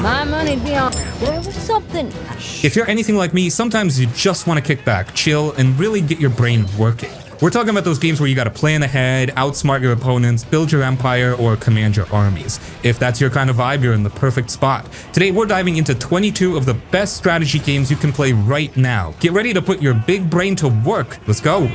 My money'd be on. There was something. If you're anything like me, sometimes you just want to kick back, chill, and really get your brain working. We're talking about those games where you gotta plan ahead, outsmart your opponents, build your empire, or command your armies. If that's your kind of vibe, you're in the perfect spot. Today, we're diving into 22 of the best strategy games you can play right now. Get ready to put your big brain to work. Let's go.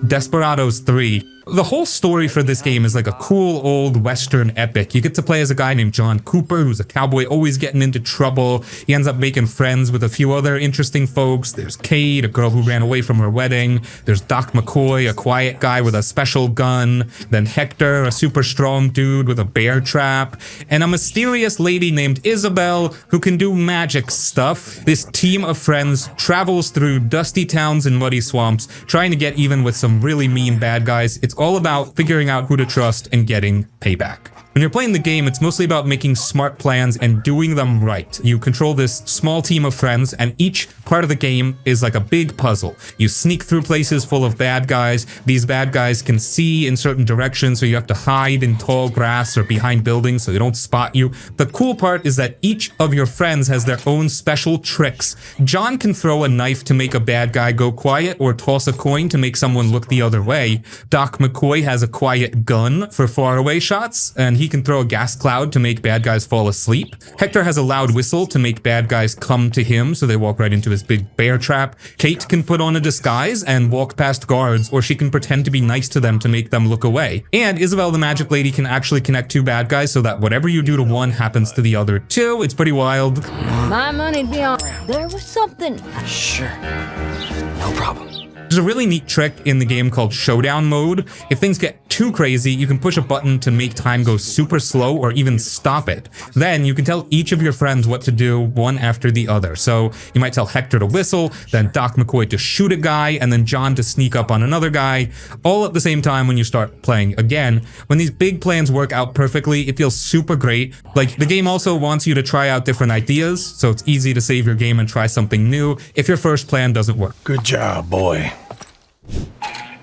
Desperados III. The whole story for this game is like a cool old Western epic. You get to play as a guy named John Cooper, who's a cowboy always getting into trouble. He ends up making friends with a few other interesting folks. There's Kate, a girl who ran away from her wedding. There's Doc McCoy, a quiet guy with a special gun. Then Hector, a super strong dude with a bear trap. And a mysterious lady named Isabel, who can do magic stuff. This team of friends travels through dusty towns and muddy swamps, trying to get even with some really mean bad guys. It's all about figuring out who to trust and getting payback. When you're playing the game, it's mostly about making smart plans and doing them right. You control this small team of friends, and each part of the game is like a big puzzle. You sneak through places full of bad guys. These bad guys can see in certain directions, so you have to hide in tall grass or behind buildings so they don't spot you. The cool part is that each of your friends has their own special tricks. John can throw a knife to make a bad guy go quiet, or toss a coin to make someone look the other way. Doc McCoy has a quiet gun for faraway shots, and he can throw a gas cloud to make bad guys fall asleep. Hector has a loud whistle to make bad guys come to him so they walk right into his big bear trap. Kate can put on a disguise and walk past guards, or she can pretend to be nice to them to make them look away. And Isabel the Magic Lady can actually connect two bad guys so that whatever you do to one happens to the other too. It's pretty wild. My money'd be on. There was something. Sure. No problem. There's a really neat trick in the game called Showdown Mode. If things get too crazy, you can push a button to make time go super slow or even stop it. Then you can tell each of your friends what to do one after the other. So you might tell Hector to whistle, then Doc McCoy to shoot a guy, and then John to sneak up on another guy, all at the same time when you start playing again. When these big plans work out perfectly, it feels super great. Like, the game also wants you to try out different ideas, so it's easy to save your game and try something new if your first plan doesn't work. Good job, boy.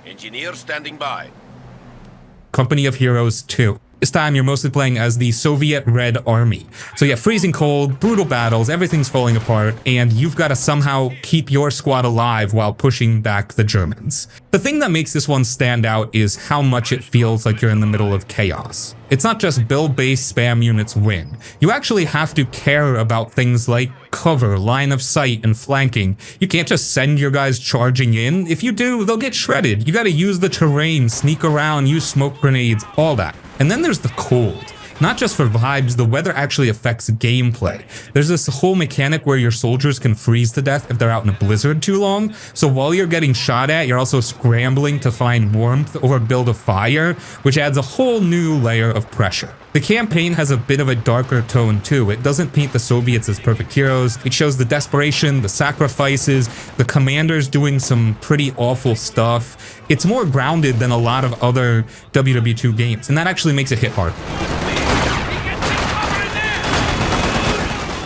Engineer standing by. Company of Heroes 2. This time you're mostly playing as the Soviet Red Army. So yeah, freezing cold, brutal battles, everything's falling apart, and you've got to somehow keep your squad alive while pushing back the Germans. The thing that makes this one stand out is how much it feels like you're in the middle of chaos. It's not just build-based spam units win. You actually have to care about things like cover, line of sight, and flanking. You can't just send your guys charging in. If you do, they'll get shredded. You gotta use the terrain, sneak around, use smoke grenades, all that. And then there's the cold. Not just for vibes, the weather actually affects gameplay. There's this whole mechanic where your soldiers can freeze to death if they're out in a blizzard too long. So while you're getting shot at, you're also scrambling to find warmth or build a fire, which adds a whole new layer of pressure. The campaign has a bit of a darker tone too. It doesn't paint the Soviets as perfect heroes. It shows the desperation, the sacrifices, the commanders doing some pretty awful stuff. It's more grounded than a lot of other WW2 games, and that actually makes it hit hard.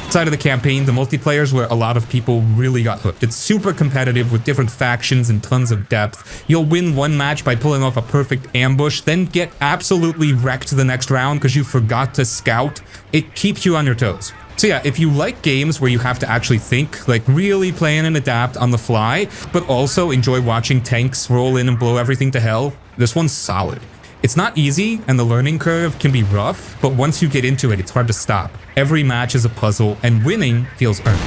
Outside of the campaign, the multiplayer is where a lot of people really got hooked. It's super competitive with different factions and tons of depth. You'll win one match by pulling off a perfect ambush, then get absolutely wrecked the next round because you forgot to scout. It keeps you on your toes. So yeah, if you like games where you have to actually think, like really plan and adapt on the fly, but also enjoy watching tanks roll in and blow everything to hell, this one's solid. It's not easy, and the learning curve can be rough, but once you get into it, it's hard to stop. Every match is a puzzle, and winning feels earned.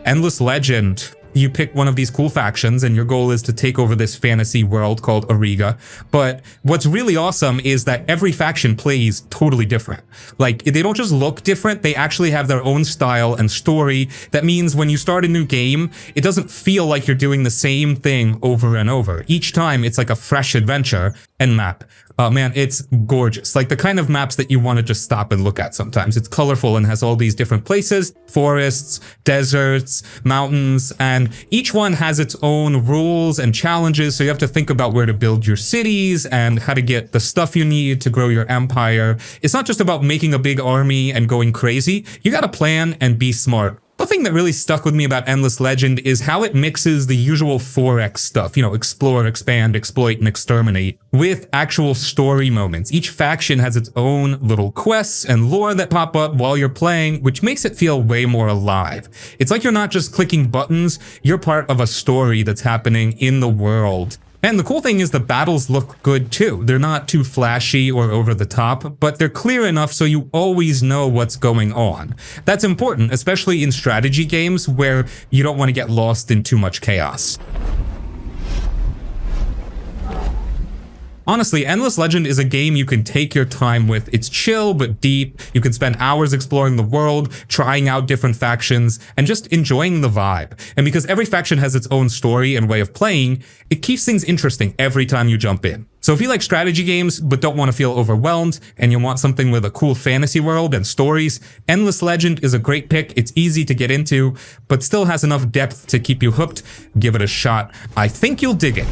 Endless Legend. You pick one of these cool factions and your goal is to take over this fantasy world called Ariga. But what's really awesome is that every faction plays totally different. Like, they don't just look different, they actually have their own style and story. That means when you start a new game, it doesn't feel like you're doing the same thing over and over. Each time it's like a fresh adventure and map. Man, it's gorgeous. Like the kind of maps that you want to just stop and look at sometimes. It's colorful and has all these different places, forests, deserts, mountains, and each one has its own rules and challenges, so you have to think about where to build your cities and how to get the stuff you need to grow your empire. It's not just about making a big army and going crazy. You gotta plan and be smart. One thing that really stuck with me about Endless Legend is how it mixes the usual 4X stuff, you know, explore, expand, exploit, and exterminate, with actual story moments. Each faction has its own little quests and lore that pop up while you're playing, which makes it feel way more alive. It's like you're not just clicking buttons, you're part of a story that's happening in the world. And the cool thing is the battles look good too. They're not too flashy or over the top, but they're clear enough so you always know what's going on. That's important, especially in strategy games where you don't want to get lost in too much chaos. Honestly, Endless Legend is a game you can take your time with. It's chill but deep. You can spend hours exploring the world, trying out different factions, and just enjoying the vibe. And because every faction has its own story and way of playing, it keeps things interesting every time you jump in. So if you like strategy games but don't want to feel overwhelmed, and you want something with a cool fantasy world and stories, Endless Legend is a great pick. It's easy to get into, but still has enough depth to keep you hooked. Give it a shot. I think you'll dig it.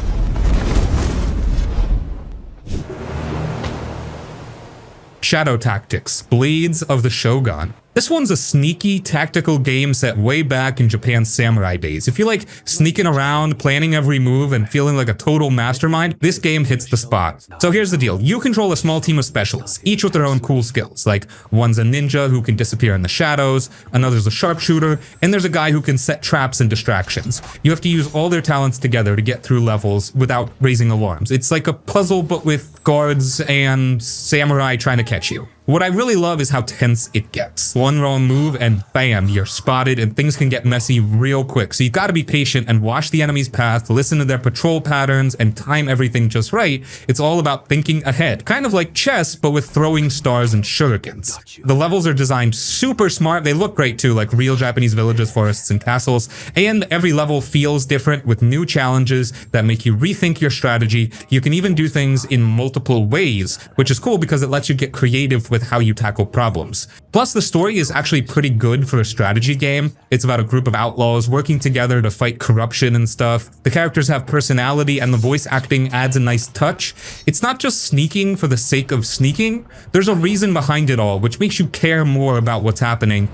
Shadow Tactics, Blades of the Shogun. This one's a sneaky tactical game set way back in Japan's samurai days. If you like sneaking around, planning every move, and feeling like a total mastermind, this game hits the spot. So here's the deal. You control a small team of specialists, each with their own cool skills. Like, one's a ninja who can disappear in the shadows, another's a sharpshooter, and there's a guy who can set traps and distractions. You have to use all their talents together to get through levels without raising alarms. It's like a puzzle but with guards and samurai trying to catch you. What I really love is how tense it gets. One wrong move and bam, you're spotted, and things can get messy real quick. So you've got to be patient and watch the enemy's path, listen to their patrol patterns, and time everything just right. It's all about thinking ahead. Kind of like chess, but with throwing stars and shurikens. The levels are designed super smart. They look great too, like real Japanese villages, forests, and castles. And every level feels different with new challenges that make you rethink your strategy. You can even do things in multiple ways, which is cool because it lets you get creative with how you tackle problems. Plus, the story is actually pretty good for a strategy game. It's about a group of outlaws working together to fight corruption and stuff. The characters have personality and the voice acting adds a nice touch. It's not just sneaking for the sake of sneaking. There's a reason behind it all, which makes you care more about what's happening.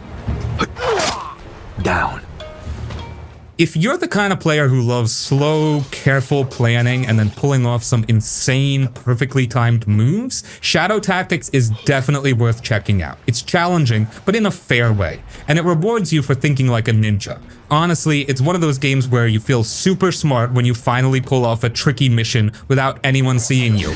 Down. If you're the kind of player who loves slow, careful planning and then pulling off some insane, perfectly timed moves, Shadow Tactics is definitely worth checking out. It's challenging, but in a fair way, and it rewards you for thinking like a ninja. Honestly, it's one of those games where you feel super smart when you finally pull off a tricky mission without anyone seeing you.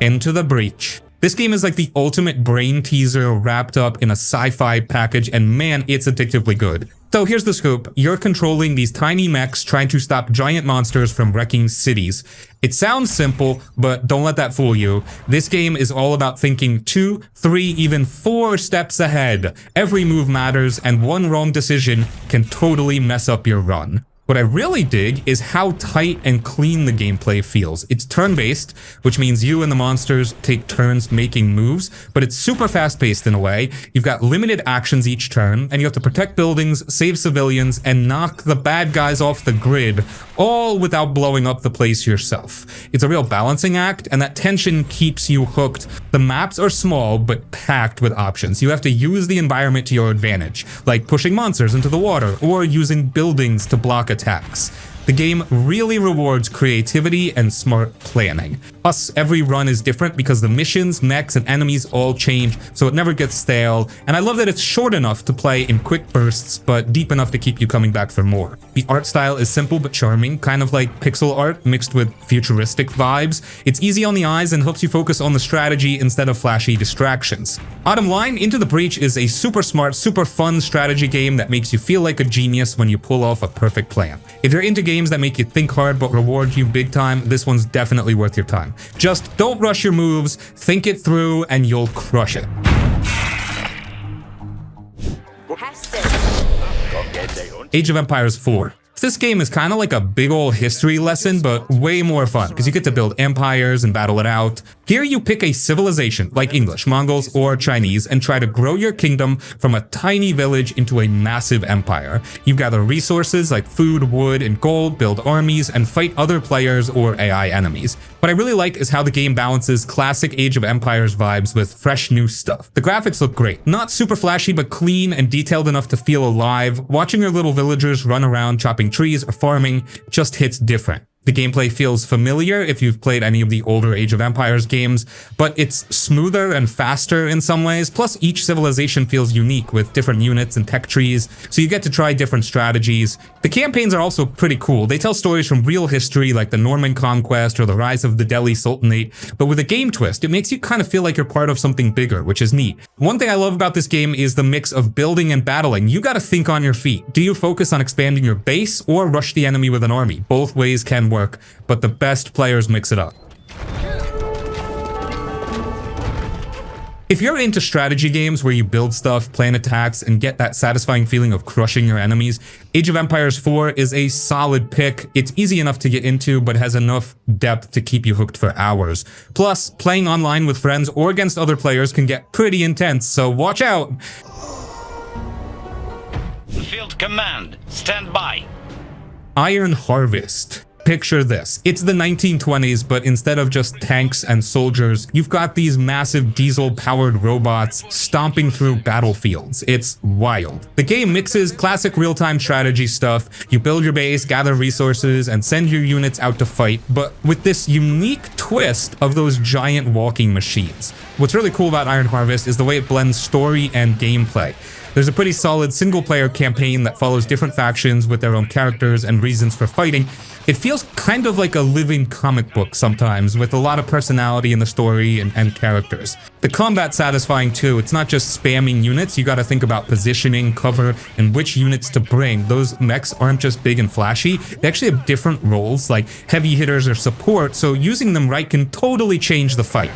Into the Breach. This game is like the ultimate brain teaser wrapped up in a sci-fi package, and man, it's addictively good. So here's the scoop. You're controlling these tiny mechs trying to stop giant monsters from wrecking cities. It sounds simple, but don't let that fool you. This game is all about thinking 2, 3, even 4 steps ahead. Every move matters, and one wrong decision can totally mess up your run. What I really dig is how tight and clean the gameplay feels. It's turn-based, which means you and the monsters take turns making moves, but it's super fast-paced in a way. You've got limited actions each turn, and you have to protect buildings, save civilians, and knock the bad guys off the grid, all without blowing up the place yourself. It's a real balancing act, and that tension keeps you hooked. The maps are small, but packed with options. You have to use the environment to your advantage, like pushing monsters into the water, or using buildings to block attacks. The game really rewards creativity and smart planning. Plus, every run is different because the missions, mechs, and enemies all change, so it never gets stale, and I love that it's short enough to play in quick bursts, but deep enough to keep you coming back for more. The art style is simple but charming, kind of like pixel art mixed with futuristic vibes. It's easy on the eyes and helps you focus on the strategy instead of flashy distractions. Bottom line, Into the Breach is a super smart, super fun strategy game that makes you feel like a genius when you pull off a perfect plan. If you're into games that make you think hard but reward you big time, this one's definitely worth your time. Just don't rush your moves, think it through, and you'll crush it. Age of Empires 4. This game is kind of like a big old history lesson, but way more fun, because you get to build empires and battle it out. Here you pick a civilization, like English, Mongols, or Chinese, and try to grow your kingdom from a tiny village into a massive empire. You gather resources like food, wood, and gold, build armies, and fight other players or AI enemies. What I really like is how the game balances classic Age of Empires vibes with fresh new stuff. The graphics look great. Not super flashy, but clean and detailed enough to feel alive. Watching your little villagers run around chopping trees or farming just hits different. The gameplay feels familiar if you've played any of the older Age of Empires games, but it's smoother and faster in some ways, plus each civilization feels unique with different units and tech trees, so you get to try different strategies. The campaigns are also pretty cool. They tell stories from real history like the Norman Conquest or the rise of the Delhi Sultanate, but with a game twist, it makes you kind of feel like you're part of something bigger, which is neat. One thing I love about this game is the mix of building and battling. You gotta think on your feet. Do you focus on expanding your base or rush the enemy with an army? Both ways can work, but the best players mix it up. If you're into strategy games where you build stuff, plan attacks, and get that satisfying feeling of crushing your enemies, Age of Empires IV is a solid pick. It's easy enough to get into, but has enough depth to keep you hooked for hours. Plus, playing online with friends or against other players can get pretty intense, so watch out! Field command, stand by. Iron Harvest. Picture this. It's the 1920s, but instead of just tanks and soldiers, you've got these massive diesel-powered robots stomping through battlefields. It's wild. The game mixes classic real-time strategy stuff. You build your base, gather resources, and send your units out to fight, but with this unique twist of those giant walking machines. What's really cool about Iron Harvest is the way it blends story and gameplay. There's a pretty solid single-player campaign that follows different factions with their own characters and reasons for fighting. It feels kind of like a living comic book sometimes, with a lot of personality in the story and characters. The combat's satisfying too. It's not just spamming units, you gotta think about positioning, cover, and which units to bring. Those mechs aren't just big and flashy, they actually have different roles, like heavy hitters or support, so using them right can totally change the fight.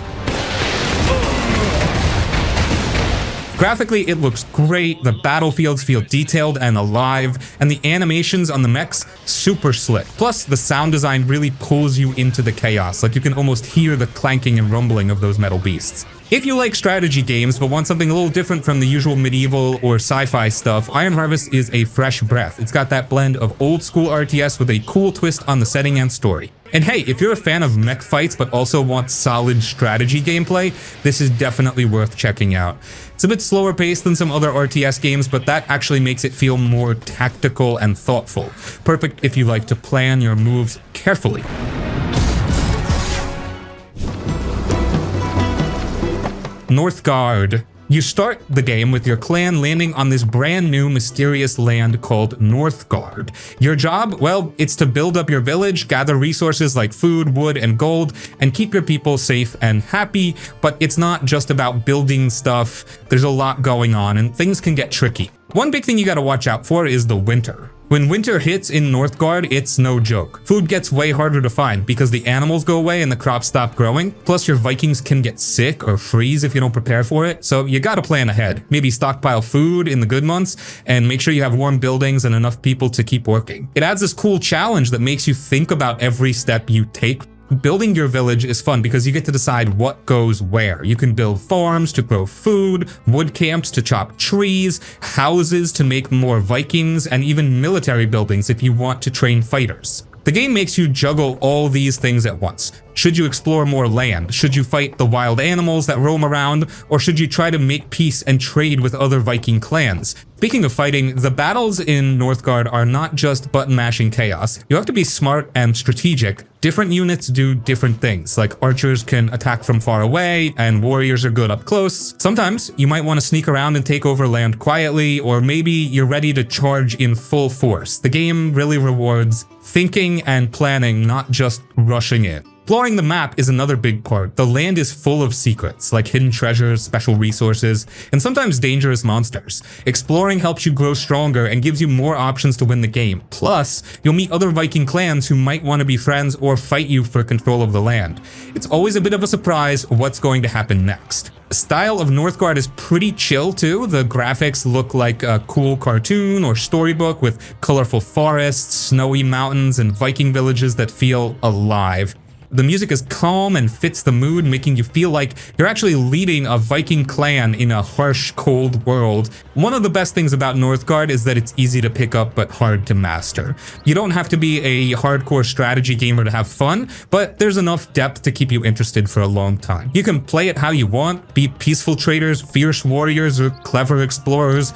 Graphically, it looks great, the battlefields feel detailed and alive, and the animations on the mechs, super slick. Plus, the sound design really pulls you into the chaos, like you can almost hear the clanking and rumbling of those metal beasts. If you like strategy games but want something a little different from the usual medieval or sci-fi stuff, Iron Harvest is a fresh breath. It's got that blend of old school RTS with a cool twist on the setting and story. And hey, if you're a fan of mech fights but also want solid strategy gameplay, this is definitely worth checking out. It's a bit slower paced than some other RTS games, but that actually makes it feel more tactical and thoughtful. Perfect if you like to plan your moves carefully. Northgard. You start the game with your clan landing on this brand new mysterious land called Northgard. Your job, well, it's to build up your village, gather resources like food, wood, and gold, and keep your people safe and happy, but it's not just about building stuff. There's a lot going on, and things can get tricky. One big thing you gotta watch out for is the winter. When winter hits in Northgard, it's no joke. Food gets way harder to find because the animals go away and the crops stop growing. Plus your Vikings can get sick or freeze if you don't prepare for it, so you gotta plan ahead. Maybe stockpile food in the good months and make sure you have warm buildings and enough people to keep working. It adds this cool challenge that makes you think about every step you take. Building your village is fun because you get to decide what goes where. You can build farms to grow food, wood camps to chop trees, houses to make more Vikings, and even military buildings if you want to train fighters. The game makes you juggle all these things at once. Should you explore more land? Should you fight the wild animals that roam around? Or should you try to make peace and trade with other Viking clans? Speaking of fighting, the battles in Northgard are not just button-mashing chaos. You have to be smart and strategic. Different units do different things, like archers can attack from far away, and warriors are good up close. Sometimes you might want to sneak around and take over land quietly, or maybe you're ready to charge in full force. The game really rewards thinking and planning, not just rushing it. Exploring the map is another big part. The land is full of secrets, like hidden treasures, special resources, and sometimes dangerous monsters. Exploring helps you grow stronger and gives you more options to win the game. Plus, you'll meet other Viking clans who might want to be friends or fight you for control of the land. It's always a bit of a surprise what's going to happen next. The style of Northgard is pretty chill too. The graphics look like a cool cartoon or storybook with colorful forests, snowy mountains, and Viking villages that feel alive. The music is calm and fits the mood, making you feel like you're actually leading a Viking clan in a harsh, cold world. One of the best things about Northgard is that it's easy to pick up but hard to master. You don't have to be a hardcore strategy gamer to have fun, but there's enough depth to keep you interested for a long time. You can play it how you want, be peaceful traders, fierce warriors, or clever explorers.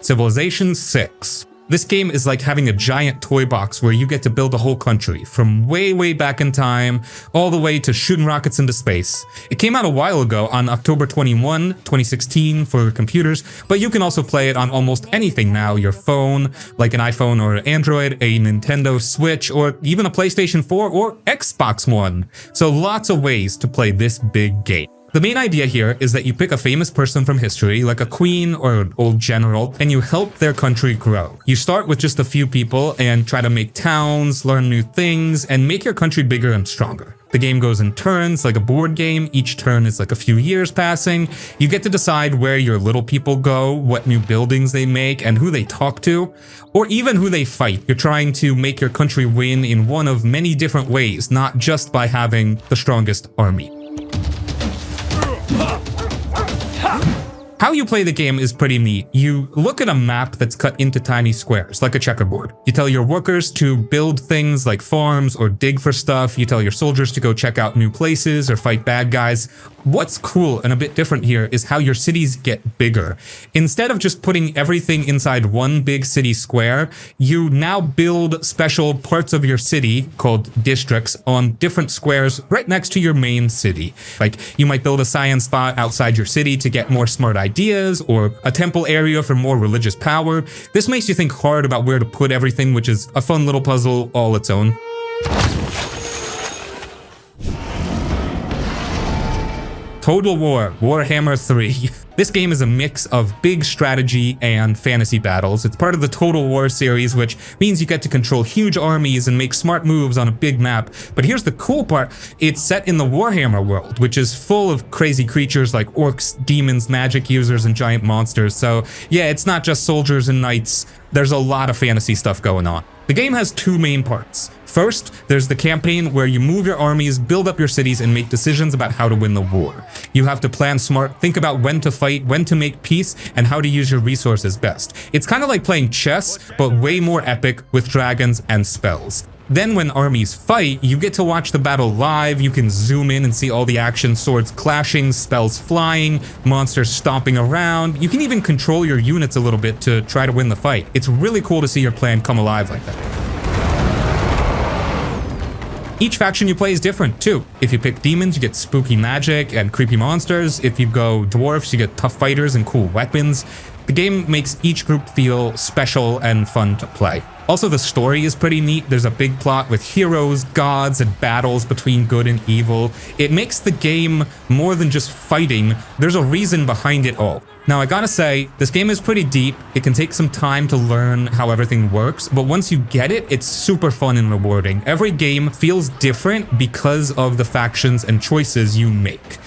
Civilization 6. This game is like having a giant toy box where you get to build a whole country, from way back in time, all the way to shooting rockets into space. It came out a while ago on October 21, 2016 for computers, but you can also play it on almost anything now, your phone, like an iPhone or Android, a Nintendo Switch, or even a PlayStation 4 or Xbox One. So lots of ways to play this big game. The main idea here is that you pick a famous person from history, like a queen or an old general, and you help their country grow. You start with just a few people and try to make towns, learn new things, and make your country bigger and stronger. The game goes in turns, like a board game. Each turn is like a few years passing. You get to decide where your little people go, what new buildings they make, and who they talk to, or even who they fight. You're trying to make your country win in one of many different ways, not just by having the strongest army. How you play the game is pretty neat. You look at a map that's cut into tiny squares, like a checkerboard. You tell your workers to build things like farms or dig for stuff. You tell your soldiers to go check out new places or fight bad guys. What's cool and a bit different here is how your cities get bigger. Instead of just putting everything inside one big city square, you now build special parts of your city, called districts, on different squares right next to your main city. Like, you might build a science spot outside your city to get more smart ideas, or a temple area for more religious power. This makes you think hard about where to put everything, which is a fun little puzzle all its own. Total War, Warhammer 3. This game is a mix of big strategy and fantasy battles. It's part of the Total War series, which means you get to control huge armies and make smart moves on a big map. But here's the cool part, it's set in the Warhammer world, which is full of crazy creatures like orcs, demons, magic users, and giant monsters. So yeah, it's not just soldiers and knights. There's a lot of fantasy stuff going on. The game has two main parts. First, there's the campaign where you move your armies, build up your cities, and make decisions about how to win the war. You have to plan smart, think about when to fight, when to make peace, and how to use your resources best. It's kind of like playing chess, but way more epic with dragons and spells. Then when armies fight, you get to watch the battle live. You can zoom in and see all the action, swords clashing, spells flying, monsters stomping around. You can even control your units a little bit to try to win the fight. It's really cool to see your plan come alive like that. Each faction you play is different, too. If you pick demons, you get spooky magic and creepy monsters. If you go dwarfs, you get tough fighters and cool weapons. The game makes each group feel special and fun to play. Also, the story is pretty neat. There's a big plot with heroes, gods, and battles between good and evil. It makes the game more than just fighting. There's a reason behind it all. Now, I gotta say, this game is pretty deep. It can take some time to learn how everything works, but once you get it, it's super fun and rewarding. Every game feels different because of the factions and choices you make.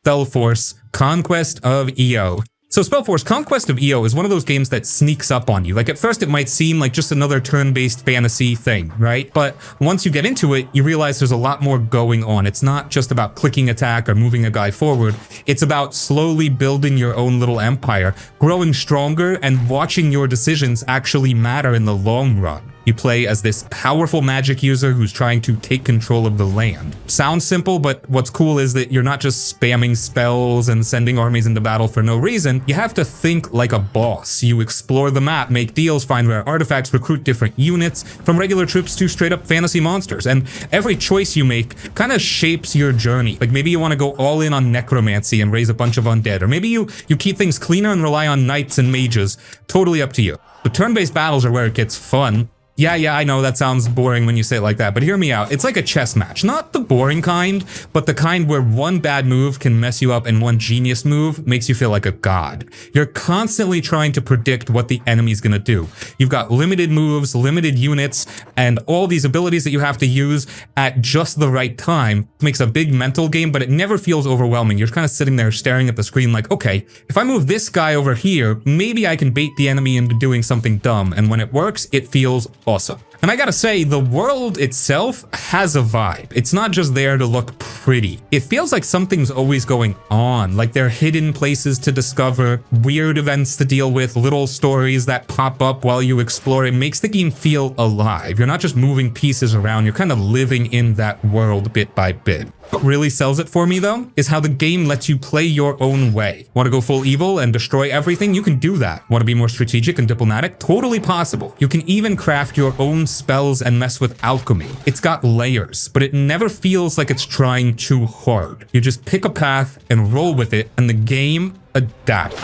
SpellForce, Conquest of Eo. So SpellForce, Conquest of Eo is one of those games that sneaks up on you. Like, at first it might seem like just another turn-based fantasy thing, right? But once you get into it, you realize there's a lot more going on. It's not just about clicking attack or moving a guy forward. It's about slowly building your own little empire, growing stronger, and watching your decisions actually matter in the long run. You play as this powerful magic user who's trying to take control of the land. Sounds simple, but what's cool is that you're not just spamming spells and sending armies into battle for no reason. You have to think like a boss. You explore the map, make deals, find rare artifacts, recruit different units, from regular troops to straight up fantasy monsters. And every choice you make kind of shapes your journey. Like, maybe you want to go all in on necromancy and raise a bunch of undead, or maybe you keep things cleaner and rely on knights and mages. Totally up to you. The turn-based battles are where it gets fun. Yeah, I know that sounds boring when you say it like that, but hear me out. It's like a chess match. Not the boring kind, but the kind where one bad move can mess you up and one genius move makes you feel like a god. You're constantly trying to predict what the enemy's gonna do. You've got limited moves, limited units, and all these abilities that you have to use at just the right time. It makes a big mental game, but it never feels overwhelming. You're kind of sitting there staring at the screen like, okay, if I move this guy over here, maybe I can bait the enemy into doing something dumb, and when it works, it feels awesome. And I gotta say, the world itself has a vibe. It's not just there to look pretty. It feels like something's always going on, like there are hidden places to discover, weird events to deal with, little stories that pop up while you explore. It makes the game feel alive. You're not just moving pieces around, you're kind of living in that world bit by bit. What really sells it for me though, is how the game lets you play your own way. Want to go full evil and destroy everything? You can do that. Want to be more strategic and diplomatic? Totally possible. You can even craft your own spells and mess with alchemy. It's got layers, but it never feels like it's trying too hard. You just pick a path and roll with it, and the game adapts.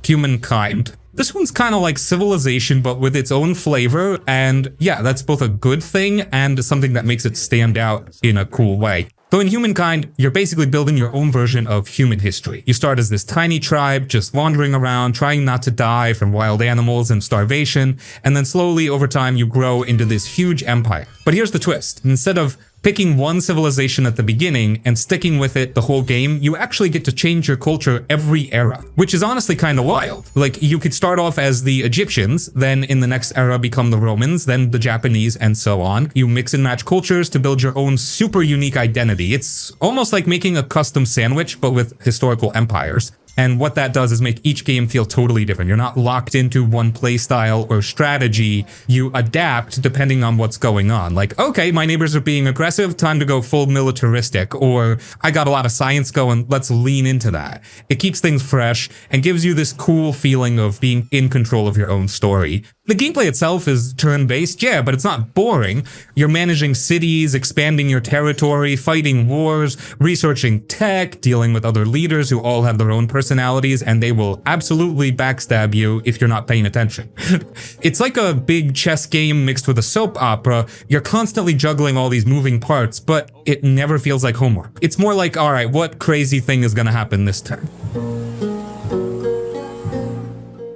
Humankind. This one's kind of like Civilization, but with its own flavor, and yeah, that's both a good thing and something that makes it stand out in a cool way. Though in Humankind, you're basically building your own version of human history. You start as this tiny tribe, just wandering around, trying not to die from wild animals and starvation, and then slowly over time you grow into this huge empire. But here's the twist. Instead of picking one civilization at the beginning and sticking with it the whole game, you actually get to change your culture every era, which is honestly kind of wild. Like, you could start off as the Egyptians, then in the next era become the Romans, then the Japanese, and so on. You mix and match cultures to build your own super unique identity. It's almost like making a custom sandwich, but with historical empires. And what that does is make each game feel totally different. You're not locked into one playstyle or strategy. You adapt depending on what's going on. Like, okay, my neighbors are being aggressive, time to go full militaristic. Or I got a lot of science going, let's lean into that. It keeps things fresh and gives you this cool feeling of being in control of your own story. The gameplay itself is turn-based, yeah, but it's not boring. You're managing cities, expanding your territory, fighting wars, researching tech, dealing with other leaders who all have their own personalities, and they will absolutely backstab you if you're not paying attention. It's like a big chess game mixed with a soap opera. You're constantly juggling all these moving parts, but it never feels like homework. It's more like, all right, what crazy thing is gonna happen this turn?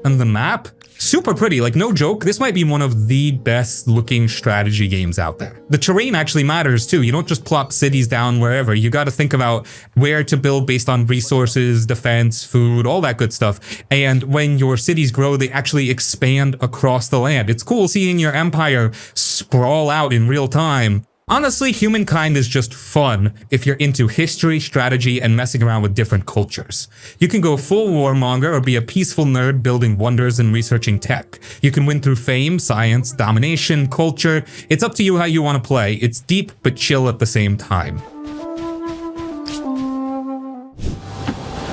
And the map? Super pretty, like no joke, this might be one of the best looking strategy games out there. The terrain actually matters too. You don't just plop cities down wherever. You got to think about where to build based on resources, defense, food, all that good stuff. And when your cities grow, they actually expand across the land. It's cool seeing your empire sprawl out in real time. Honestly, Humankind is just fun if you're into history, strategy, and messing around with different cultures. You can go full warmonger or be a peaceful nerd building wonders and researching tech. You can win through fame, science, domination, culture. It's up to you how you want to play. It's deep but chill at the same time.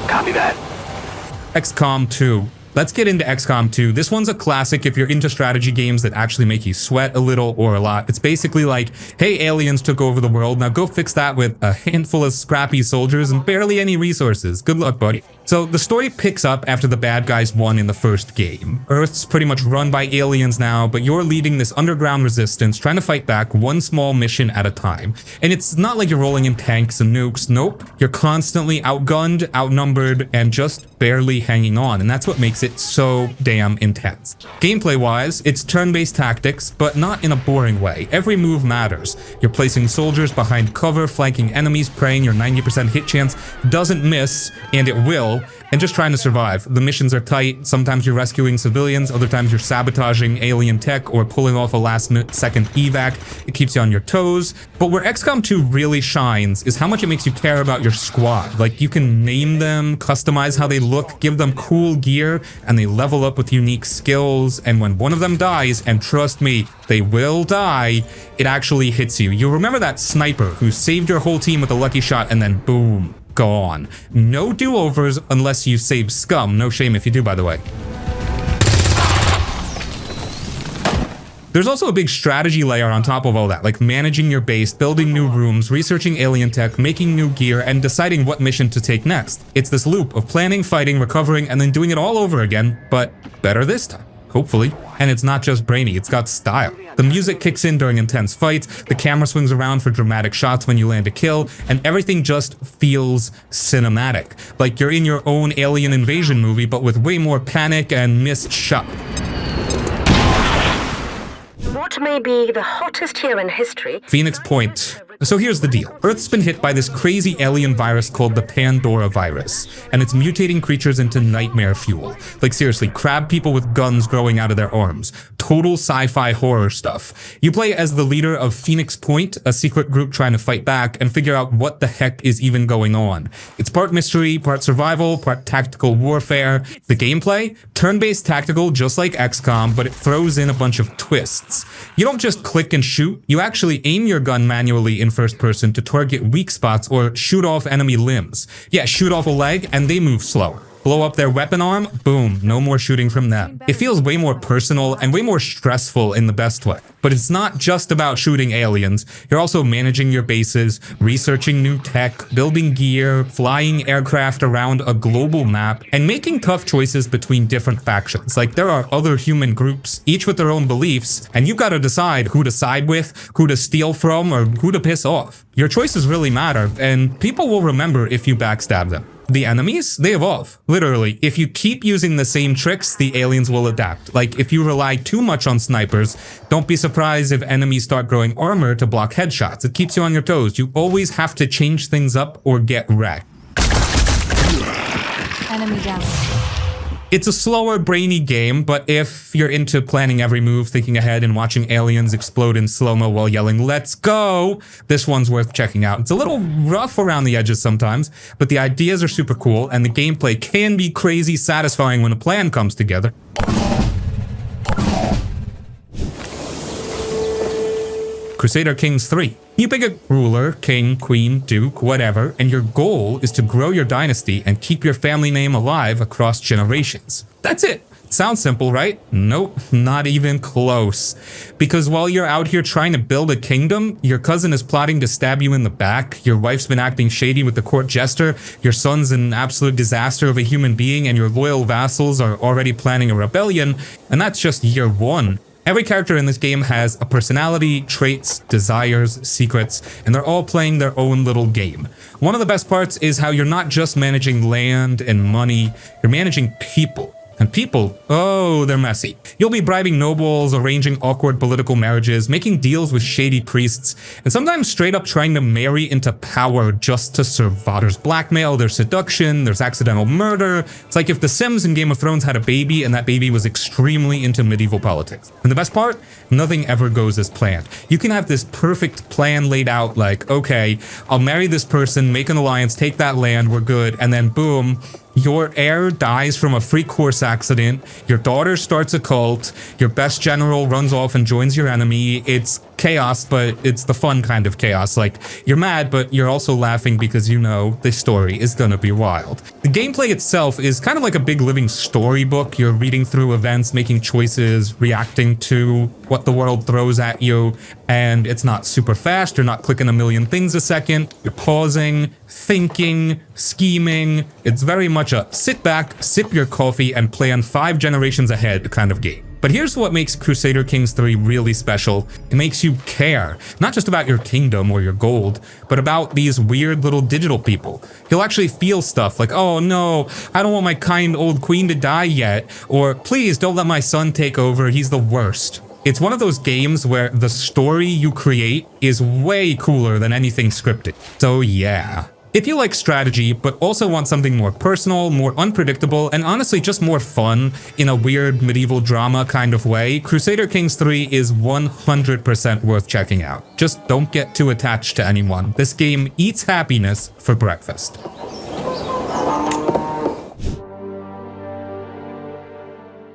Copy that. XCOM 2. Let's get into XCOM 2. This one's a classic if you're into strategy games that actually make you sweat a little or a lot. It's basically like, hey, aliens took over the world, now go fix that with a handful of scrappy soldiers and barely any resources. Good luck, buddy. So the story picks up after the bad guys won in the first game. Earth's pretty much run by aliens now, but you're leading this underground resistance, trying to fight back one small mission at a time. And it's not like you're rolling in tanks and nukes, nope. You're constantly outgunned, outnumbered, and just barely hanging on, and that's what makes it so damn intense. Gameplay-wise, it's turn-based tactics, but not in a boring way. Every move matters. You're placing soldiers behind cover, flanking enemies, praying your 90% hit chance doesn't miss, and it will, and just trying to survive. The missions are tight. Sometimes you're rescuing civilians, other times you're sabotaging alien tech or pulling off a last-second evac. It keeps you on your toes. But where XCOM 2 really shines is how much it makes you care about your squad. Like, you can name them, customize how they look, give them cool gear, and they level up with unique skills. And when one of them dies, and trust me, they will die, it actually hits you. You'll remember that sniper who saved your whole team with a lucky shot and then boom, gone. No do-overs unless you save scum. No shame if you do, by the way. There's also a big strategy layer on top of all that, like managing your base, building new rooms, researching alien tech, making new gear, and deciding what mission to take next. It's this loop of planning, fighting, recovering, and then doing it all over again, but better this time. Hopefully. And it's not just brainy, it's got style. The music kicks in during intense fights, the camera swings around for dramatic shots when you land a kill, and everything just feels cinematic. Like you're in your own alien invasion movie, but with way more panic and missed shot. What may be the hottest here in history? Phoenix Point. So here's the deal. Earth's been hit by this crazy alien virus called the Pandora virus, and it's mutating creatures into nightmare fuel. Like seriously, crab people with guns growing out of their arms. Total sci-fi horror stuff. You play as the leader of Phoenix Point, a secret group trying to fight back and figure out what the heck is even going on. It's part mystery, part survival, part tactical warfare. The gameplay? Turn-based tactical just like XCOM, but it throws in a bunch of twists. You don't just click and shoot, you actually aim your gun manually in first person to target weak spots or shoot off enemy limbs. Yeah, shoot off a leg and they move slower. Blow up their weapon arm, boom, no more shooting from them. It feels way more personal and way more stressful in the best way. But it's not just about shooting aliens, you're also managing your bases, researching new tech, building gear, flying aircraft around a global map, and making tough choices between different factions. Like there are other human groups, each with their own beliefs, and you've got to decide who to side with, who to steal from, or who to piss off. Your choices really matter, and people will remember if you backstab them. The enemies, they evolve. Literally, if you keep using the same tricks, the aliens will adapt. Like, if you rely too much on snipers, don't be surprised if enemies start growing armor to block headshots. It keeps you on your toes. You always have to change things up or get wrecked. Enemy down. It's a slower, brainy game, but if you're into planning every move, thinking ahead, and watching aliens explode in slow-mo while yelling, "Let's go!" this one's worth checking out. It's a little rough around the edges sometimes, but the ideas are super cool, and the gameplay can be crazy satisfying when a plan comes together. Crusader Kings III. You pick a ruler, king, queen, duke, whatever, and your goal is to grow your dynasty and keep your family name alive across generations. That's it. Sounds simple, right? Nope, not even close. Because while you're out here trying to build a kingdom, your cousin is plotting to stab you in the back, your wife's been acting shady with the court jester, your son's an absolute disaster of a human being, and your loyal vassals are already planning a rebellion, and that's just year one. Every character in this game has a personality, traits, desires, secrets, and they're all playing their own little game. One of the best parts is how you're not just managing land and money, you're managing people. And people, oh, they're messy. You'll be bribing nobles, arranging awkward political marriages, making deals with shady priests, and sometimes straight up trying to marry into power just to survive. There's blackmail, there's seduction, there's accidental murder. It's like if The Sims in Game of Thrones had a baby and that baby was extremely into medieval politics. And the best part? Nothing ever goes as planned. You can have this perfect plan laid out like, okay, I'll marry this person, make an alliance, take that land, we're good, and then boom, your heir dies from a freak horse accident, your daughter starts a cult, your best general runs off and joins your enemy. It's chaos, but it's the fun kind of chaos. Like, you're mad, but you're also laughing because you know this story is gonna be wild. The gameplay itself is kind of like a big living storybook. You're reading through events, making choices, reacting to what the world throws at you, and it's not super fast. You're not clicking a million things a second. You're pausing, thinking, scheming. It's very much a sit back, sip your coffee, and plan 5 generations ahead kind of game. But here's what makes Crusader Kings III really special. It makes you care, not just about your kingdom or your gold, but about these weird little digital people. You'll actually feel stuff like, oh no, I don't want my kind old queen to die yet, or please don't let my son take over, he's the worst. It's one of those games where the story you create is way cooler than anything scripted. So yeah. If you like strategy, but also want something more personal, more unpredictable, and honestly just more fun in a weird medieval drama kind of way, Crusader Kings III is 100% worth checking out. Just don't get too attached to anyone. This game eats happiness for breakfast.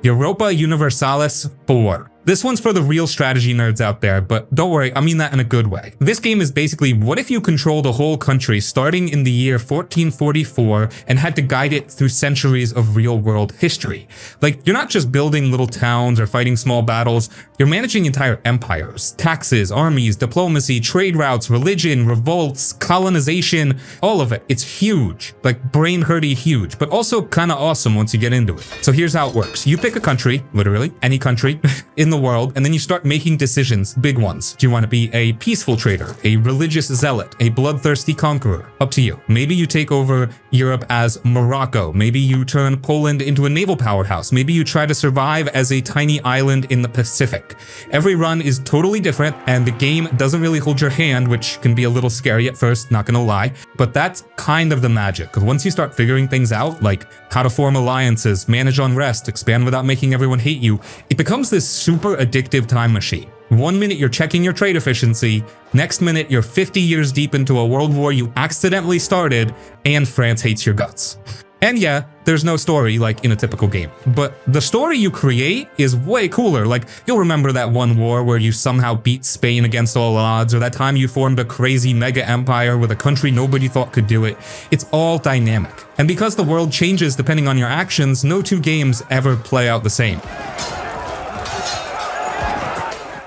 Europa Universalis IV. This one's for the real strategy nerds out there, but don't worry, I mean that in a good way. This game is basically, what if you controlled a whole country starting in the year 1444 and had to guide it through centuries of real-world history? Like, you're not just building little towns or fighting small battles, you're managing entire empires, taxes, armies, diplomacy, trade routes, religion, revolts, colonization, all of it. It's huge, like brain-hurty huge, but also kind of awesome once you get into it. So here's how it works. You pick a country, literally, any country in the world, and then you start making decisions, big ones. Do you want to be a peaceful trader, a religious zealot, a bloodthirsty conqueror? Up to you. Maybe you take over Europe as Morocco. Maybe you turn Poland into a naval powerhouse. Maybe you try to survive as a tiny island in the Pacific. Every run is totally different, and the game doesn't really hold your hand, which can be a little scary at first, not gonna lie. But that's kind of the magic, because once you start figuring things out, like how to form alliances, manage unrest, expand without making everyone hate you, it becomes this super addictive time machine. 1 minute you're checking your trade efficiency, next minute you're 50 years deep into a world war you accidentally started, and France hates your guts. And yeah, there's no story like in a typical game, but the story you create is way cooler. Like, you'll remember that one war where you somehow beat Spain against all odds, or that time you formed a crazy mega empire with a country nobody thought could do it. It's all dynamic. And because the world changes depending on your actions, no two games ever play out the same.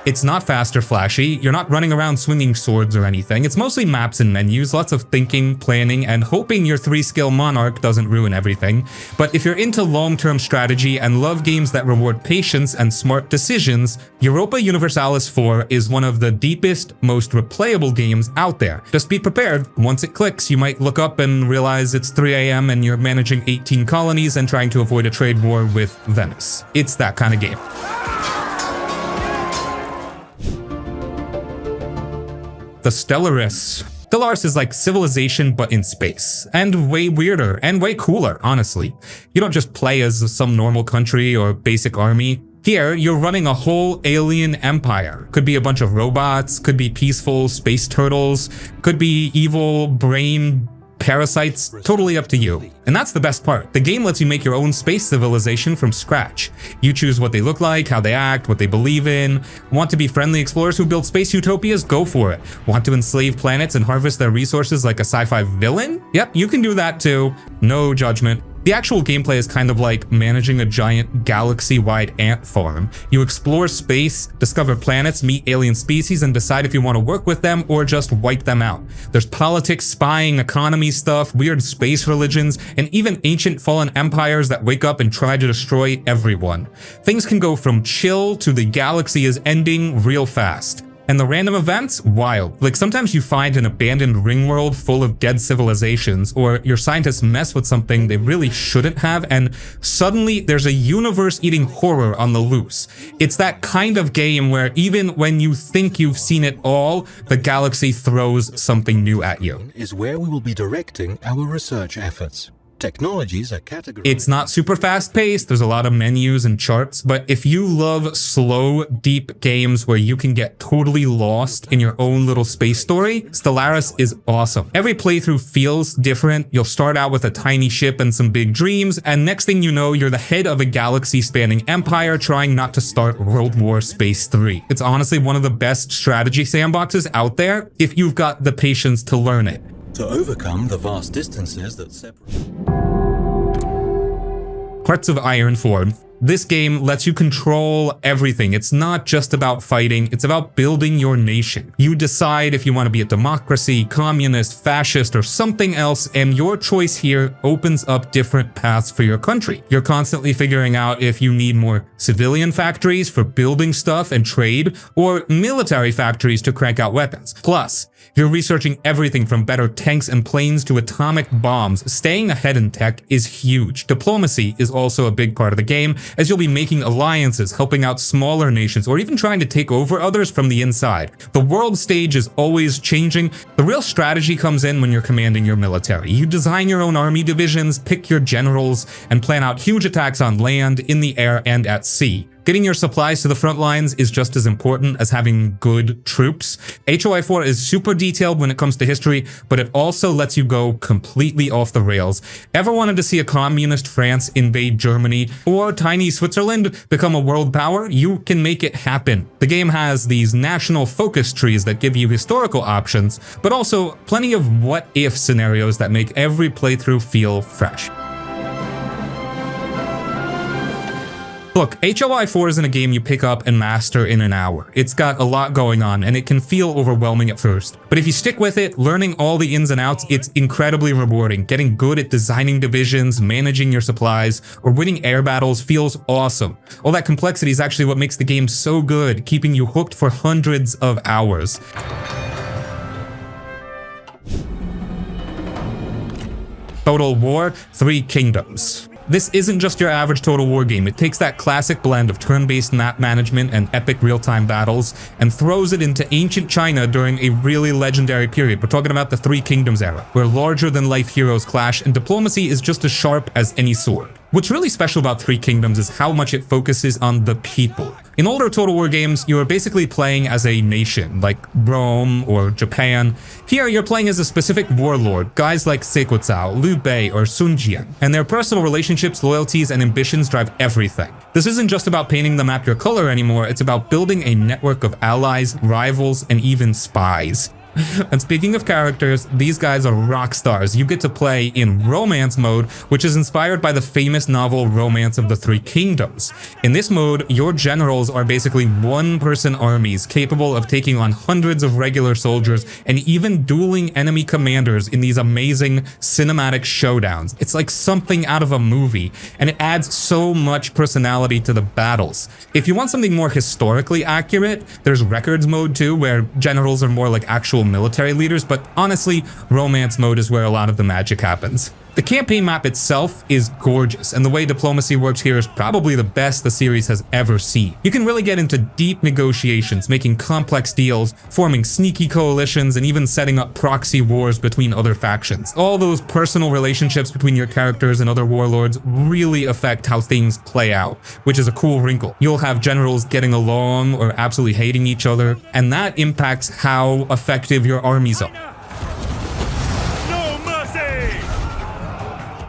It's not fast or flashy, you're not running around swinging swords or anything, it's mostly maps and menus, lots of thinking, planning, and hoping your 3-skill monarch doesn't ruin everything. But if you're into long-term strategy and love games that reward patience and smart decisions, Europa Universalis IV is one of the deepest, most replayable games out there. Just be prepared, once it clicks, you might look up and realize it's 3 AM and you're managing 18 colonies and trying to avoid a trade war with Venice. It's that kind of game. The Stellaris. Stellaris is like Civilization but in space, and way weirder, and way cooler, honestly. You don't just play as some normal country or basic army. Here, you're running a whole alien empire. Could be a bunch of robots, could be peaceful space turtles, could be evil brain parasites, totally up to you. And that's the best part. The game lets you make your own space civilization from scratch. You choose what they look like, how they act, what they believe in. Want to be friendly explorers who build space utopias? Go for it. Want to enslave planets and harvest their resources like a sci-fi villain? Yep, you can do that too. No judgment. The actual gameplay is kind of like managing a giant galaxy-wide ant farm. You explore space, discover planets, meet alien species, and decide if you want to work with them or just wipe them out. There's politics, spying, economy stuff, weird space religions, and even ancient fallen empires that wake up and try to destroy everyone. Things can go from chill to the galaxy is ending real fast. And the random events? Wild. Like, sometimes you find an abandoned RimWorld full of dead civilizations, or your scientists mess with something they really shouldn't have, and suddenly there's a universe-eating horror on the loose. It's that kind of game where even when you think you've seen it all, the galaxy throws something new at you. Is where we will be directing our research efforts. Technologies are categorized. It's not super fast-paced, there's a lot of menus and charts, but if you love slow, deep games where you can get totally lost in your own little space story, Stellaris is awesome. Every playthrough feels different. You'll start out with a tiny ship and some big dreams, and next thing you know, you're the head of a galaxy-spanning empire trying not to start World War Space 3. It's honestly one of the best strategy sandboxes out there if you've got the patience to learn it. To overcome the vast distances that separate. Hearts of Iron IV. This game lets you control everything. It's not just about fighting, it's about building your nation. You decide if you want to be a democracy, communist, fascist, or something else, and your choice here opens up different paths for your country. You're constantly figuring out if you need more civilian factories for building stuff and trade, or military factories to crank out weapons. Plus, you're researching everything from better tanks and planes to atomic bombs. Staying ahead in tech is huge. Diplomacy is also a big part of the game, as you'll be making alliances, helping out smaller nations, or even trying to take over others from the inside. The world stage is always changing. The real strategy comes in when you're commanding your military. You design your own army divisions, pick your generals, and plan out huge attacks on land, in the air, and at sea. Getting your supplies to the front lines is just as important as having good troops. HOI 4 is super detailed when it comes to history, but it also lets you go completely off the rails. Ever wanted to see a communist France invade Germany or tiny Switzerland become a world power? You can make it happen. The game has these national focus trees that give you historical options, but also plenty of what-if scenarios that make every playthrough feel fresh. Look, HOI 4 isn't a game you pick up and master in an hour. It's got a lot going on, and it can feel overwhelming at first. But if you stick with it, learning all the ins and outs, it's incredibly rewarding. Getting good at designing divisions, managing your supplies, or winning air battles feels awesome. All that complexity is actually what makes the game so good, keeping you hooked for hundreds of hours. Total War: Three Kingdoms. This isn't just your average Total War game. It takes that classic blend of turn-based map management and epic real-time battles and throws it into ancient China during a really legendary period. We're talking about the Three Kingdoms era, where larger-than-life heroes clash and diplomacy is just as sharp as any sword. What's really special about Three Kingdoms is how much it focuses on the people. In older Total War games, you are basically playing as a nation, like Rome or Japan. Here, you're playing as a specific warlord, guys like Seikutsao, Liu Bei, or Sun Jian, and their personal relationships, loyalties, and ambitions drive everything. This isn't just about painting the map your color anymore, it's about building a network of allies, rivals, and even spies. And speaking of characters, these guys are rock stars. You get to play in romance mode, which is inspired by the famous novel Romance of the Three Kingdoms. In this mode, your generals are basically one-person armies capable of taking on hundreds of regular soldiers and even dueling enemy commanders in these amazing cinematic showdowns. It's like something out of a movie, and it adds so much personality to the battles. If you want something more historically accurate, there's Records mode too, where generals are more like actual military leaders, but honestly, romance mode is where a lot of the magic happens. The campaign map itself is gorgeous, and the way diplomacy works here is probably the best the series has ever seen. You can really get into deep negotiations, making complex deals, forming sneaky coalitions, and even setting up proxy wars between other factions. All those personal relationships between your characters and other warlords really affect how things play out, which is a cool wrinkle. You'll have generals getting along or absolutely hating each other, and that impacts how effective your armies are.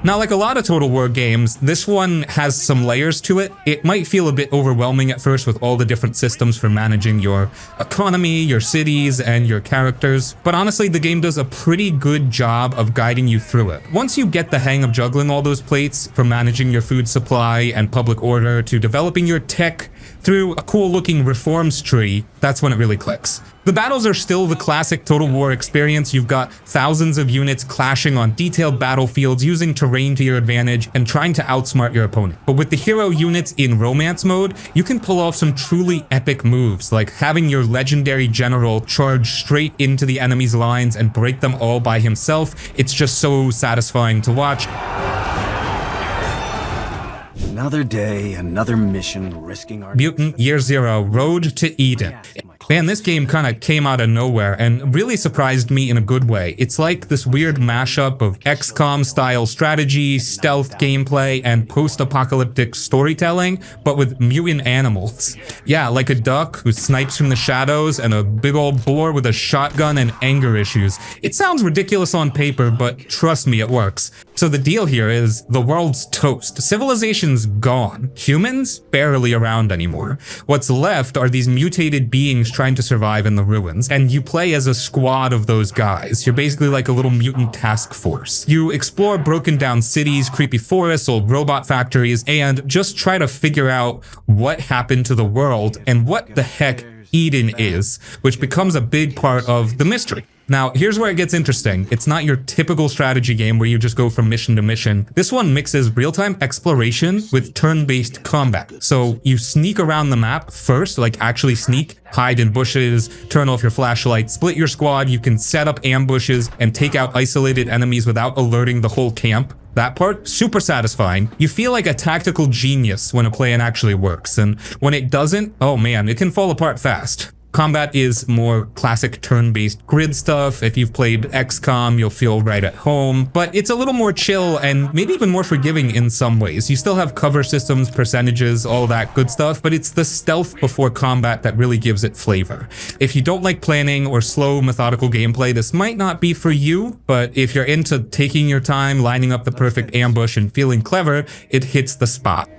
Now, like a lot of Total War games, this one has some layers to it. It might feel a bit overwhelming at first with all the different systems for managing your economy, your cities, and your characters, but honestly, the game does a pretty good job of guiding you through it. Once you get the hang of juggling all those plates, from managing your food supply and public order to developing your tech through a cool-looking reforms tree, that's when it really clicks. The battles are still the classic Total War experience. You've got thousands of units clashing on detailed battlefields, using terrain to your advantage and trying to outsmart your opponent. But with the hero units in romance mode, you can pull off some truly epic moves, like having your legendary general charge straight into the enemy's lines and break them all by himself. It's just so satisfying to watch. Another day, another mission, risking our... Mutant Year Zero: Road to Eden. Man, this game kind of came out of nowhere and really surprised me in a good way. It's like this weird mashup of XCOM style strategy, stealth gameplay, and post-apocalyptic storytelling, but with mutant animals. Yeah, like a duck who snipes from the shadows and a big old boar with a shotgun and anger issues. It sounds ridiculous on paper, but trust me, it works. So the deal here is the world's toast. Civilization's gone. Humans barely around anymore. What's left are these mutated beings trying to survive in the ruins, and you play as a squad of those guys. You're basically like a little mutant task force. You explore broken down cities, creepy forests, old robot factories, and just try to figure out what happened to the world and what the heck Eden is, which becomes a big part of the mystery. Now, here's where it gets interesting. It's not your typical strategy game where you just go from mission to mission. This one mixes real-time exploration with turn-based combat. So you sneak around the map first, like actually sneak, hide in bushes, turn off your flashlight, split your squad. You can set up ambushes and take out isolated enemies without alerting the whole camp. That part, super satisfying. You feel like a tactical genius when a plan actually works, and when it doesn't, oh man, it can fall apart fast. Combat is more classic turn-based grid stuff. If you've played XCOM, you'll feel right at home, but it's a little more chill and maybe even more forgiving in some ways. You still have cover systems, percentages, all that good stuff, but it's the stealth before combat that really gives it flavor. If you don't like planning or slow, methodical gameplay, this might not be for you, but if you're into taking your time, lining up the perfect ambush, and feeling clever, it hits the spot.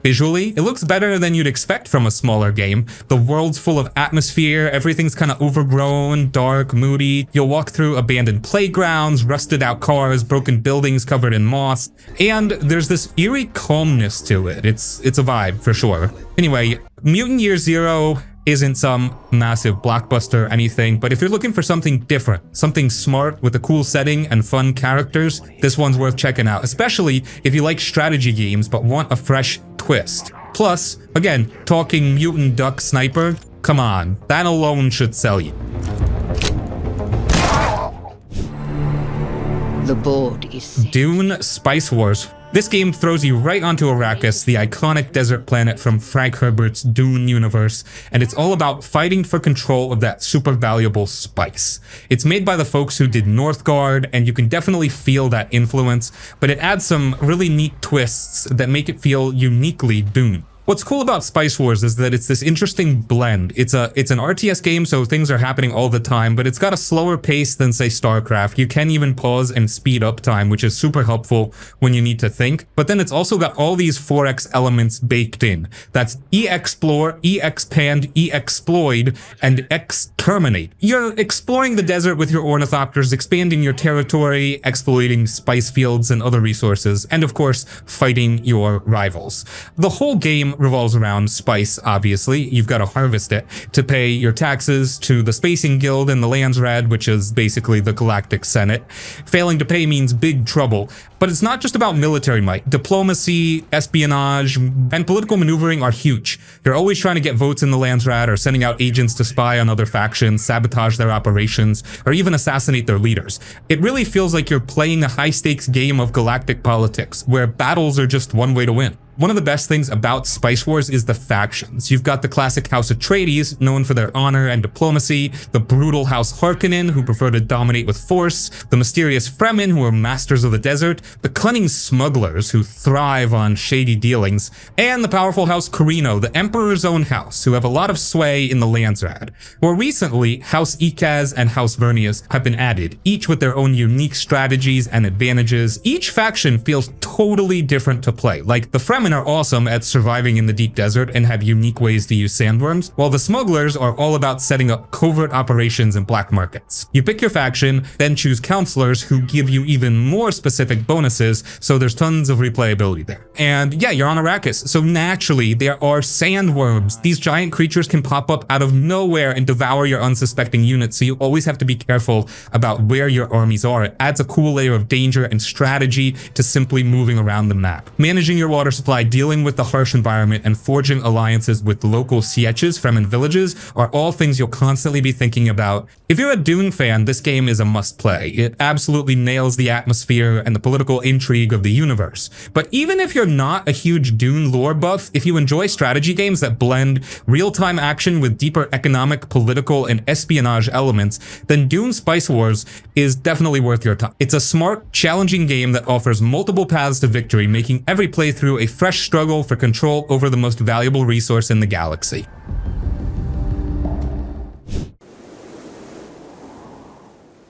Visually, it looks better than you'd expect from a smaller game. The world's full of atmosphere, everything's kind of overgrown, dark, moody. You'll walk through abandoned playgrounds, rusted out cars, broken buildings covered in moss, and there's this eerie calmness to it. It's a vibe, for sure. Anyway, Mutant Year Zero isn't some massive blockbuster or anything, but if you're looking for something different, something smart with a cool setting and fun characters, this one's worth checking out, especially if you like strategy games but want a fresh twist. Plus, again, talking mutant duck sniper, come on, that alone should sell you. The board is set. Dune Spice Wars. This game throws you right onto Arrakis, the iconic desert planet from Frank Herbert's Dune universe, and it's all about fighting for control of that super valuable spice. It's made by the folks who did Northgard, and you can definitely feel that influence, but it adds some really neat twists that make it feel uniquely Dune. What's cool about Spice Wars is that it's this interesting blend. It's an RTS game, so things are happening all the time, but it's got a slower pace than, say, StarCraft. You can even pause and speed up time, which is super helpful when you need to think. But then it's also got all these 4X elements baked in. That's E-Explore, E-Expand, E-Exploit, and Exterminate. You're exploring the desert with your ornithopters, expanding your territory, exploiting spice fields and other resources, and of course, fighting your rivals. The whole game revolves around spice, obviously. You've got to harvest it to pay your taxes to the Spacing Guild and the Landsraad, which is basically the Galactic Senate. Failing to pay means big trouble. But it's not just about military might. Diplomacy, espionage, and political maneuvering are huge. You're always trying to get votes in the Landsraad or sending out agents to spy on other factions, sabotage their operations, or even assassinate their leaders. It really feels like you're playing a high-stakes game of galactic politics, where battles are just one way to win. One of the best things about Spice Wars is the factions. You've got the classic House Atreides, known for their honor and diplomacy, the brutal House Harkonnen, who prefer to dominate with force, the mysterious Fremen, who are masters of the desert, the cunning smugglers, who thrive on shady dealings, and the powerful House Corrino, the Emperor's own house, who have a lot of sway in the Landsraad. More recently, House Ikaz and House Vernius have been added, each with their own unique strategies and advantages. Each faction feels totally different to play. Like, the Fremen are awesome at surviving in the deep desert and have unique ways to use sandworms, while the smugglers are all about setting up covert operations and black markets. You pick your faction, then choose counselors who give you even more specific bonuses, so there's tons of replayability there. And yeah, you're on Arrakis, so naturally there are sandworms. These giant creatures can pop up out of nowhere and devour your unsuspecting units, so you always have to be careful about where your armies are. It adds a cool layer of danger and strategy to simply moving around the map. Managing your water supply, dealing with the harsh environment, and forging alliances with local sieches, Fremen villages, are all things you'll constantly be thinking about. If you're a Dune fan, this game is a must-play. It absolutely nails the atmosphere and the political intrigue of the universe. But even if you're not a huge Dune lore buff, if you enjoy strategy games that blend real-time action with deeper economic, political, and espionage elements, then Dune Spice Wars is definitely worth your time. It's a smart, challenging game that offers multiple paths to victory, making every playthrough a fresh struggle for control over the most valuable resource in the galaxy.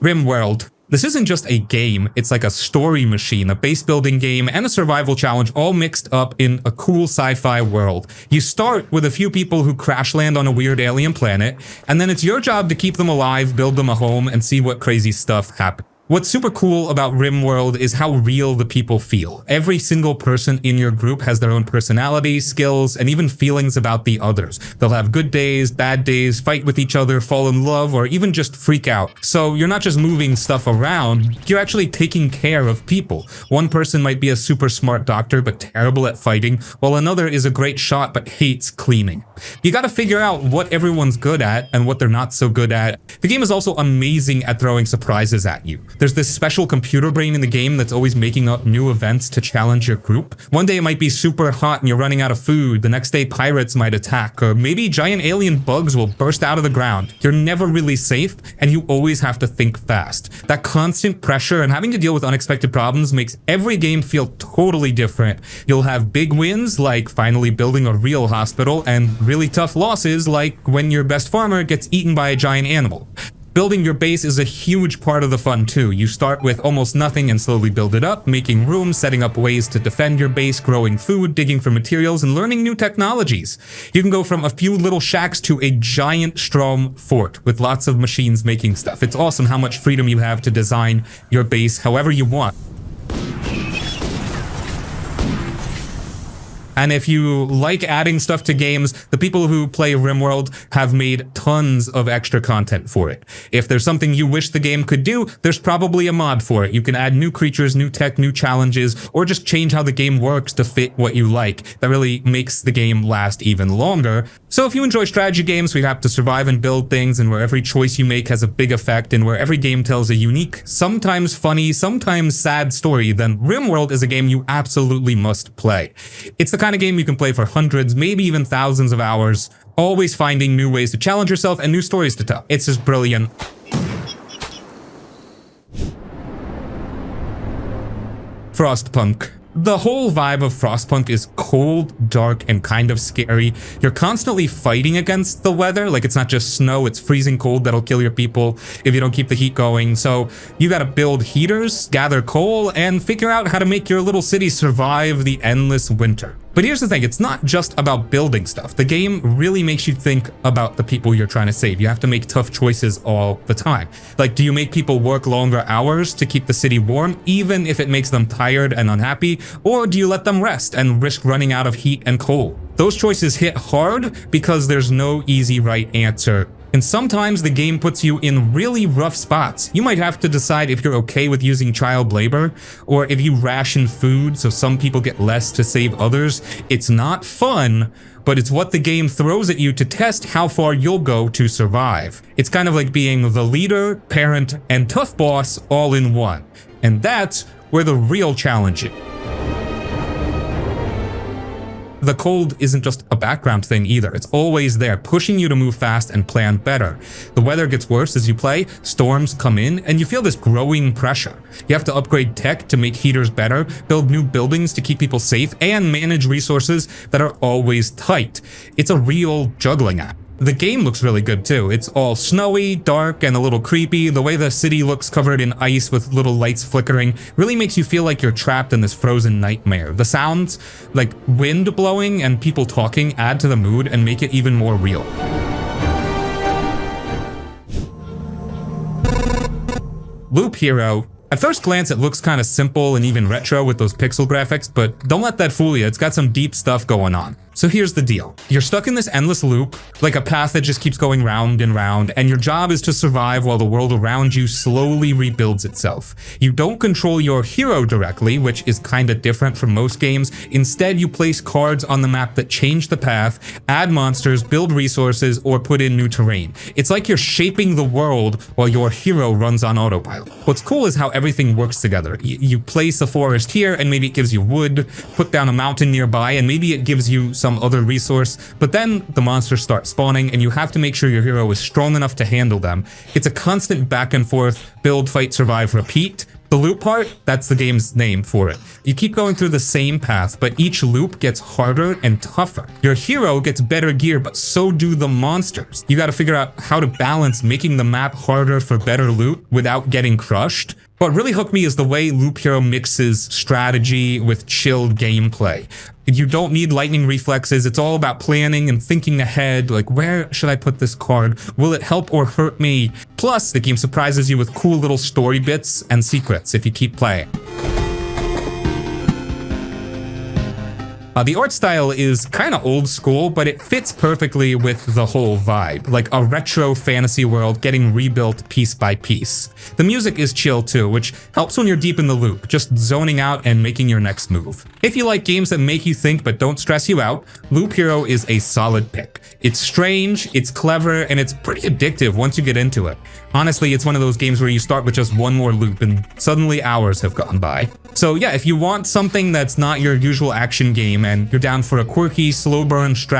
RimWorld. This isn't just a game, it's like a story machine, a base building game, and a survival challenge all mixed up in a cool sci-fi world. You start with a few people who crash land on a weird alien planet, and then it's your job to keep them alive, build them a home, and see what crazy stuff happens. What's super cool about RimWorld is how real the people feel. Every single person in your group has their own personality, skills, and even feelings about the others. They'll have good days, bad days, fight with each other, fall in love, or even just freak out. So you're not just moving stuff around, you're actually taking care of people. One person might be a super smart doctor but terrible at fighting, while another is a great shot but hates cleaning. You gotta figure out what everyone's good at and what they're not so good at. The game is also amazing at throwing surprises at you. There's this special computer brain in the game that's always making up new events to challenge your group. One day it might be super hot and you're running out of food. The next day pirates might attack, or maybe giant alien bugs will burst out of the ground. You're never really safe, and you always have to think fast. That constant pressure and having to deal with unexpected problems makes every game feel totally different. You'll have big wins, like finally building a real hospital, and really tough losses, like when your best farmer gets eaten by a giant animal. Building your base is a huge part of the fun too. You start with almost nothing and slowly build it up, making rooms, setting up ways to defend your base, growing food, digging for materials, and learning new technologies. You can go from a few little shacks to a giant strong fort with lots of machines making stuff. It's awesome how much freedom you have to design your base however you want. And if you like adding stuff to games, the people who play RimWorld have made tons of extra content for it. If there's something you wish the game could do, there's probably a mod for it. You can add new creatures, new tech, new challenges, or just change how the game works to fit what you like. That really makes the game last even longer. So if you enjoy strategy games where you have to survive and build things, and where every choice you make has a big effect, and where every game tells a unique, sometimes funny, sometimes sad story, then RimWorld is a game you absolutely must play. It's the kind of game you can play for hundreds, maybe even thousands of hours, always finding new ways to challenge yourself and new stories to tell. It's just brilliant. Frostpunk. The whole vibe of Frostpunk is cold, dark, and kind of scary. You're constantly fighting against the weather. Like, it's not just snow, it's freezing cold that'll kill your people if you don't keep the heat going. So you gotta build heaters, gather coal, and figure out how to make your little city survive the endless winter. But here's the thing, it's not just about building stuff. The game really makes you think about the people you're trying to save. You have to make tough choices all the time. Like, do you make people work longer hours to keep the city warm, even if it makes them tired and unhappy? Or do you let them rest and risk running out of heat and coal? Those choices hit hard because there's no easy right answer. And sometimes the game puts you in really rough spots. You might have to decide if you're okay with using child labor, or if you ration food so some people get less to save others. It's not fun, but it's what the game throws at you to test how far you'll go to survive. It's kind of like being the leader, parent, and tough boss all in one. And that's where the real challenge is. The cold isn't just a background thing either. It's always there, pushing you to move fast and plan better. The weather gets worse as you play, storms come in, and you feel this growing pressure. You have to upgrade tech to make heaters better, build new buildings to keep people safe, and manage resources that are always tight. It's a real juggling act. The game looks really good too. It's all snowy, dark, and a little creepy. The way the city looks covered in ice with little lights flickering really makes you feel like you're trapped in this frozen nightmare. The sounds, like wind blowing and people talking, add to the mood and make it even more real. Loop Hero. At first glance, it looks kind of simple and even retro with those pixel graphics, but don't let that fool you. It's got some deep stuff going on. So here's the deal. You're stuck in this endless loop, like a path that just keeps going round and round, and your job is to survive while the world around you slowly rebuilds itself. You don't control your hero directly, which is kinda different from most games. Instead, you place cards on the map that change the path, add monsters, build resources, or put in new terrain. It's like you're shaping the world while your hero runs on autopilot. What's cool is how everything works together. You place a forest here, and maybe it gives you wood, put down a mountain nearby, and maybe it gives you some other resource, but then the monsters start spawning and you have to make sure your hero is strong enough to handle them. It's a constant back and forth, build, fight, survive, repeat. The loop part, that's the game's name for it. You keep going through the same path, but each loop gets harder and tougher. Your hero gets better gear, but so do the monsters. You gotta figure out how to balance making the map harder for better loot without getting crushed. What really hooked me is the way Loop Hero mixes strategy with chilled gameplay. You don't need lightning reflexes, it's all about planning and thinking ahead, like where should I put this card? Will it help or hurt me? Plus, the game surprises you with cool little story bits and secrets if you keep playing. The art style is kind of old school, but it fits perfectly with the whole vibe, like a retro fantasy world getting rebuilt piece by piece. The music is chill too, which helps when you're deep in the loop, just zoning out and making your next move. If you like games that make you think but don't stress you out, Loop Hero is a solid pick. It's strange, it's clever, and it's pretty addictive once you get into it. Honestly, it's one of those games where you start with just one more loop and suddenly hours have gone by. So yeah, if you want something that's not your usual action game and you're down for a quirky, slow burn strategy